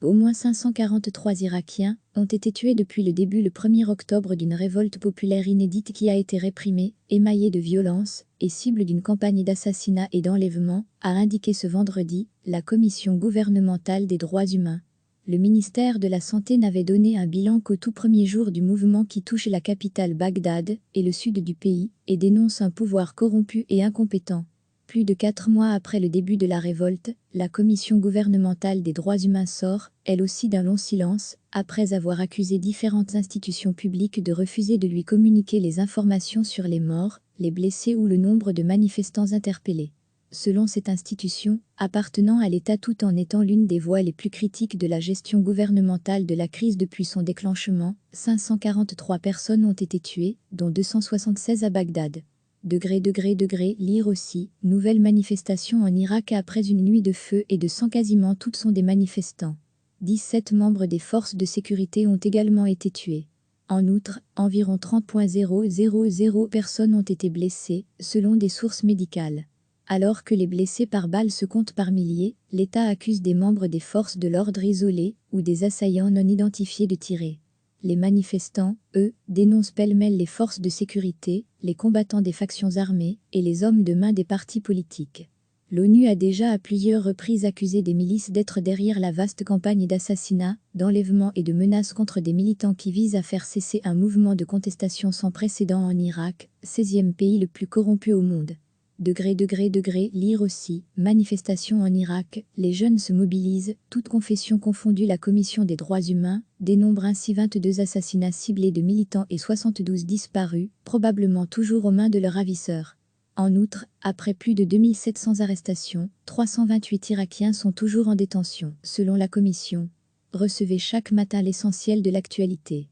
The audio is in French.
Au moins 543 Irakiens ont été tués depuis le début le 1er octobre d'une révolte populaire inédite qui a été réprimée, émaillée de violence, et cible d'une campagne d'assassinat et d'enlèvement, a indiqué ce vendredi la Commission gouvernementale des droits humains. Le ministère de la Santé n'avait donné un bilan qu'au tout premier jour du mouvement qui touche la capitale Bagdad et le sud du pays, et dénonce un pouvoir corrompu et incompétent. Plus de 4 mois après le début de la révolte, la Commission gouvernementale des droits humains sort, elle aussi d'un long silence, après avoir accusé différentes institutions publiques de refuser de lui communiquer les informations sur les morts, les blessés ou le nombre de manifestants interpellés. Selon cette institution, appartenant à l'État tout en étant l'une des voix les plus critiques de la gestion gouvernementale de la crise depuis son déclenchement, 543 personnes ont été tuées, dont 276 à Bagdad. Lire aussi, nouvelle manifestation en Irak après une nuit de feu et de sang, quasiment toutes sont des manifestants. 17 membres des forces de sécurité ont également été tués. En outre, environ 30,000 personnes ont été blessées, selon des sources médicales. Alors que les blessés par balles se comptent par milliers, l'État accuse des membres des forces de l'ordre isolés ou des assaillants non identifiés de tirer. Les manifestants, eux, dénoncent pêle-mêle les forces de sécurité, les combattants des factions armées et les hommes de main des partis politiques. L'ONU a déjà à plusieurs reprises accusé des milices d'être derrière la vaste campagne d'assassinats, d'enlèvements et de menaces contre des militants qui visent à faire cesser un mouvement de contestation sans précédent en Irak, 16e pays le plus corrompu au monde. Lire aussi, manifestation en Irak, les jeunes se mobilisent, toutes confessions confondues. La Commission des droits humains dénombre ainsi 22 assassinats ciblés de militants et 72 disparus, probablement toujours aux mains de leurs ravisseurs. En outre, après plus de 2700 arrestations, 328 Irakiens sont toujours en détention, selon la Commission. Recevez chaque matin l'essentiel de l'actualité.